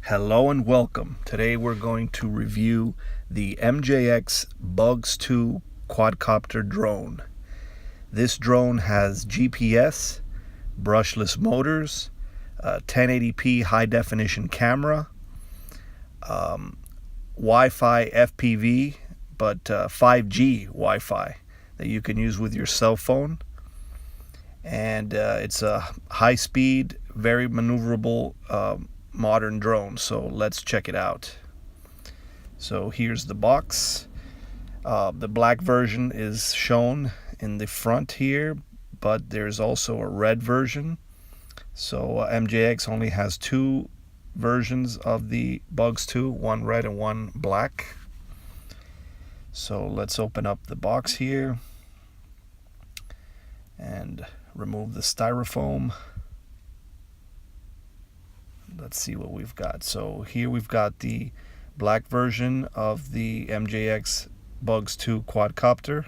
Hello and welcome. Today we're going to review the MJX Bugs 2 quadcopter drone. This drone has GPS, brushless motors, 1080p high definition camera, Wi-Fi FPV, but 5G Wi-Fi that you can use with your cell phone. And it's a high-speed, very maneuverable modern drone. So let's check it out. So here's the box. The black version is shown in the front here, but there's also a red version. So MJX only has two versions of the Bugs 2, one red and one black. So let's open up the box here and remove the styrofoam. Let's see what we've got. So here we've got the black version of the MJX Bugs 2 quadcopter.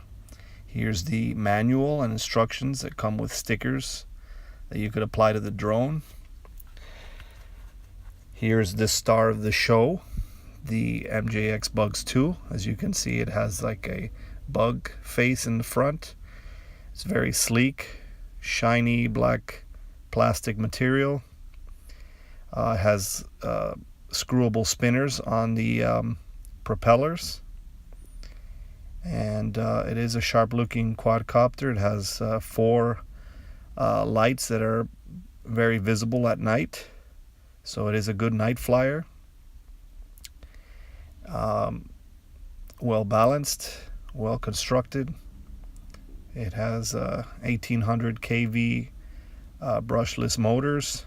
Here's the manual and instructions that come with stickers that you could apply to the drone. Here's the star of the show, the MJX Bugs 2. As you can see, it has like a bug face in the front. It's very sleek, shiny black plastic material. It has screwable spinners on the propellers, and it is a sharp looking quadcopter. It has four lights that are very visible at night, so it is a good night flyer. Well balanced, well constructed. It has 1800 kV brushless motors.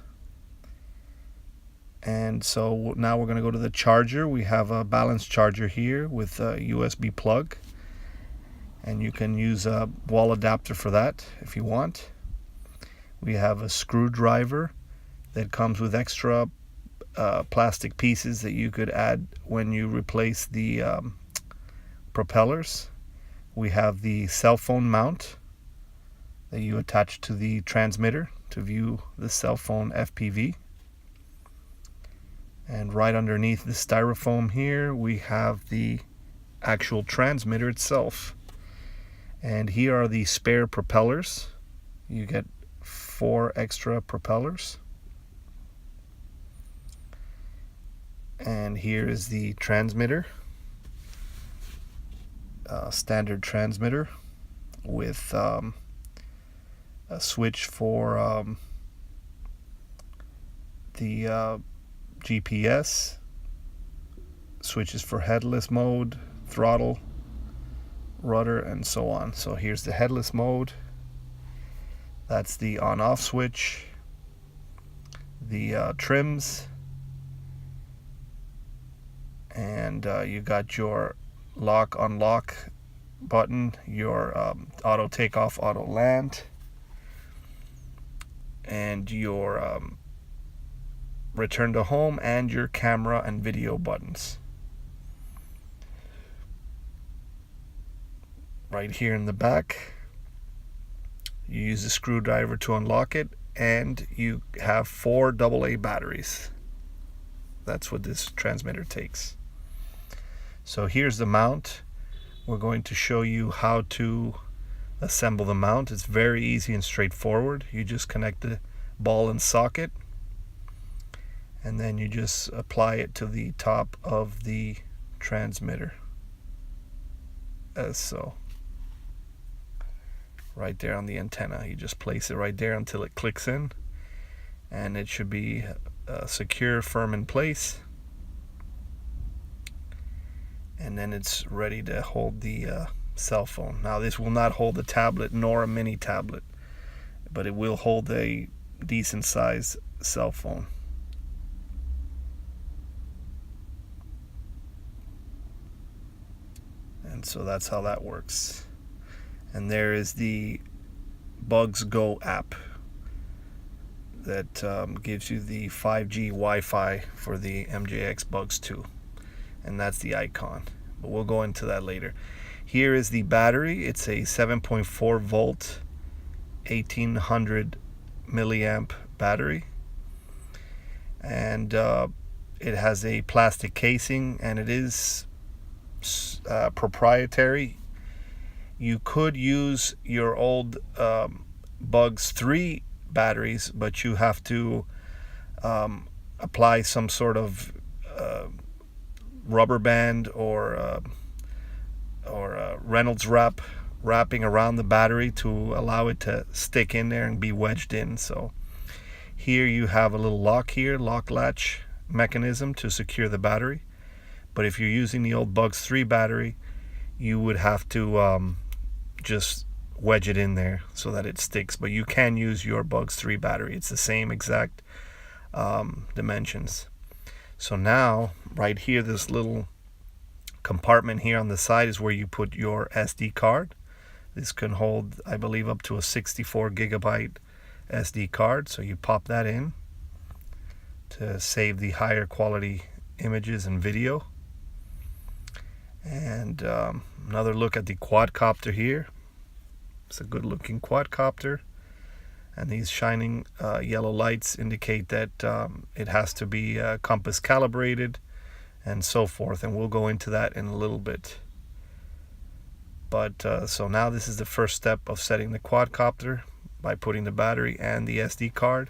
And so now we're going to go to the charger. We have a balanced charger here with a USB plug, and you can use a wall adapter for that if you want. We have a screwdriver that comes with extra plastic pieces that you could add when you replace the propellers. We have the cell phone mount that you attach to the transmitter to view the cell phone FPV. And right underneath the styrofoam here, we have the actual transmitter itself. And here are the spare propellers. You get 4 extra propellers. And here is the transmitter. Standard transmitter with a switch for the GPS, switches for headless mode, throttle, rudder, and so on. So here's the headless mode. That's the on-off switch, the trims, and you got your lock unlock button, your auto takeoff, auto land, and your return to home, and your camera and video buttons. Right here in the back, you use a screwdriver to unlock it, and you have 4 AA batteries. That's what this transmitter takes. So here's the mount. We're going to show you how to assemble the mount. It's very easy and straightforward. You just connect the ball and socket, and then you just apply it to the top of the transmitter, as so. Right there on the antenna. You just place it right there until it clicks in, and it should be secure, firm in place. And then it's ready to hold the cell phone. Now this will not hold a tablet nor a mini tablet, but it will hold a decent sized cell phone. And so that's how that works. And there is the Bugs Go app that gives you the 5G Wi-Fi for the MJX Bugs 2. And that's the icon. But we'll go into that later. Here is the battery. It's a 7.4 volt, 1800 milliamp battery. And It has a plastic casing, and it is proprietary. You could use your old Bugs 3 batteries, but you have to apply some sort of rubber band or Reynolds wrapping around the battery to allow it to stick in there and be wedged in. So here you have a little lock latch mechanism to secure the battery. But if you're using the old Bugs 3 battery, you would have to just wedge it in there so that it sticks. But you can use your Bugs 3 battery. It's the same exact dimensions. So now right here, this little compartment here on the side is where you put your SD card. This can hold, I believe, up to a 64 gigabyte SD card. So you pop that in to save the higher quality images and video. And another look at the quadcopter here. It's a good looking quadcopter, and these shining yellow lights indicate that it has to be compass calibrated and so forth, and we'll go into that in a little bit. But so now this is the first step of setting the quadcopter by putting the battery and the SD card.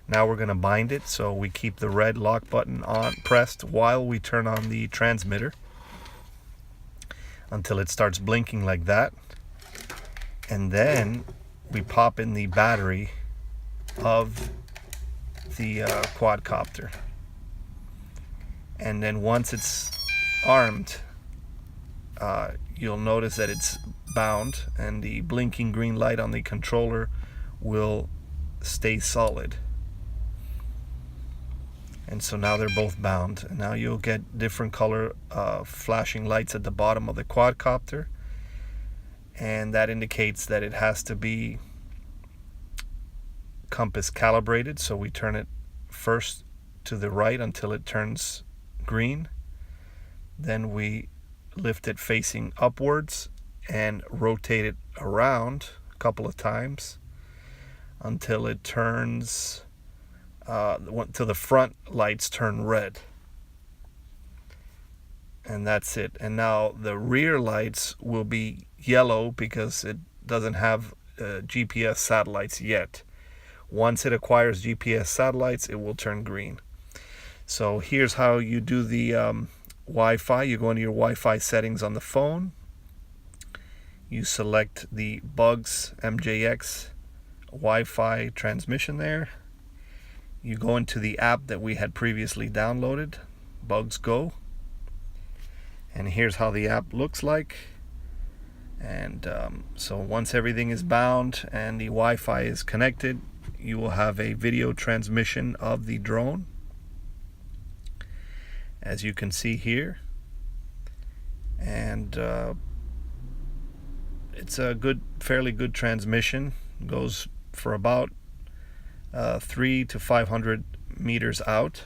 Now we're going to bind it, so we keep the red lock button on pressed while we turn on the transmitter until it starts blinking like that. And then we pop in the battery of the quadcopter. And then once it's armed, you'll notice that it's bound, and the blinking green light on the controller will stay solid. And so now they're both bound. And now you'll get different color flashing lights at the bottom of the quadcopter. And that indicates that it has to be compass calibrated. So we turn it first to the right until it turns green. Then we lift it facing upwards and rotate it around a couple of times until it turns till the front lights turn red. And that's it. And now the rear lights will be yellow because it doesn't have GPS satellites yet. Once it acquires GPS satellites, it will turn green. So here's how you do the Wi-Fi. You go into your Wi-Fi settings on the phone. You select the Bugs MJX Wi-Fi transmission there. You go into the app that we had previously downloaded, Bugs Go. And here's how the app looks like. And so once everything is bound and the Wi-Fi is connected, you will have a video transmission of the drone, as you can see here. And it's a fairly good transmission. It goes for about 300 to 500 meters out.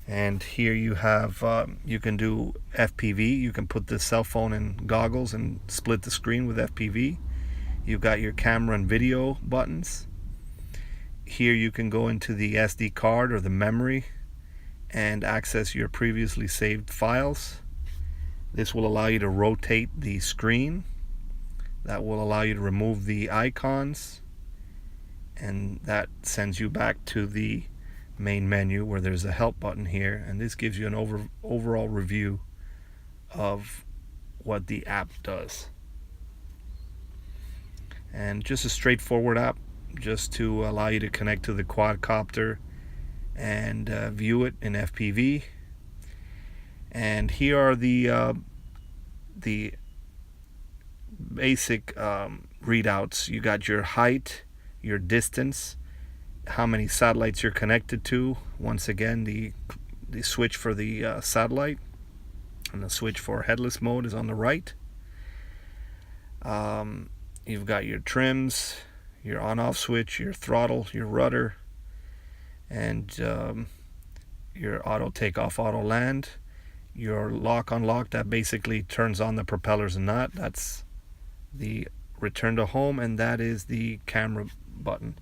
And here you have, you can do FPV. You can put the cell phone in goggles and split the screen with FPV. You've got your camera and video buttons. Here you can go into the SD card or the memory and access your previously saved files. This will allow you to rotate the screen. That will allow you to remove the icons. And that sends you back to the main menu where there's a help button here, and this gives you an overall review of what the app does. And just a straightforward app, just to allow you to connect to the quadcopter and view it in FPV. And here are the basic readouts. You got your height, your distance, how many satellites you're connected to. Once again, the switch for the satellite, and the switch for headless mode is on the right. You've got your trims, your on-off switch, your throttle, your rudder, and your auto takeoff, auto land. Your lock unlock, that basically turns on the propellers and not. That's the return to home, and that is the camera button.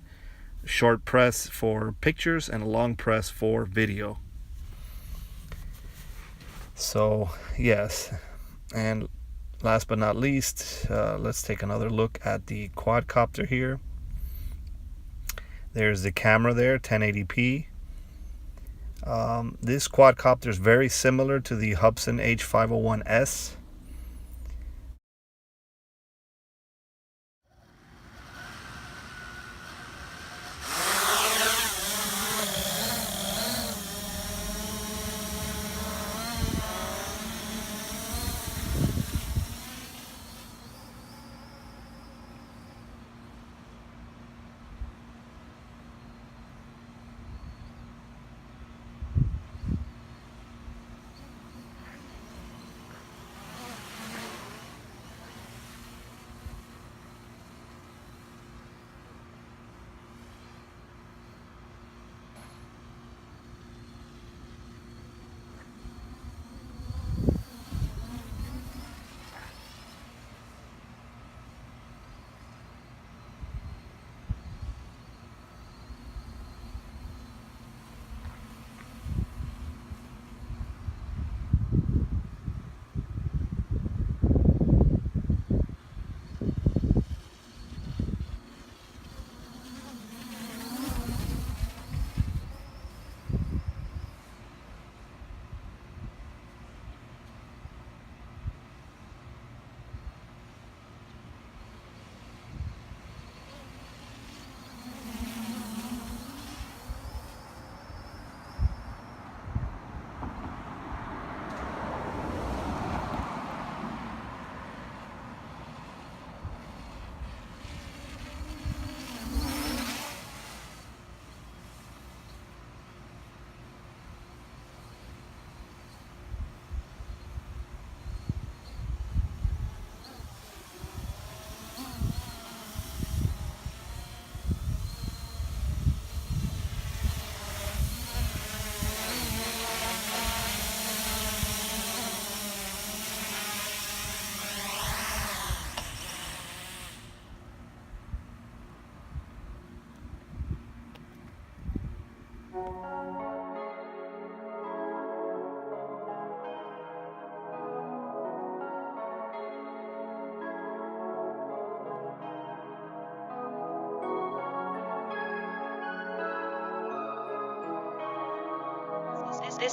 Short press for pictures and a long press for video. So yes, and last but not least, let's take another look at the quadcopter here. There's the camera there, 1080p. This quadcopter is very similar to the Hubsan H501S.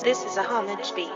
This is a homage beat.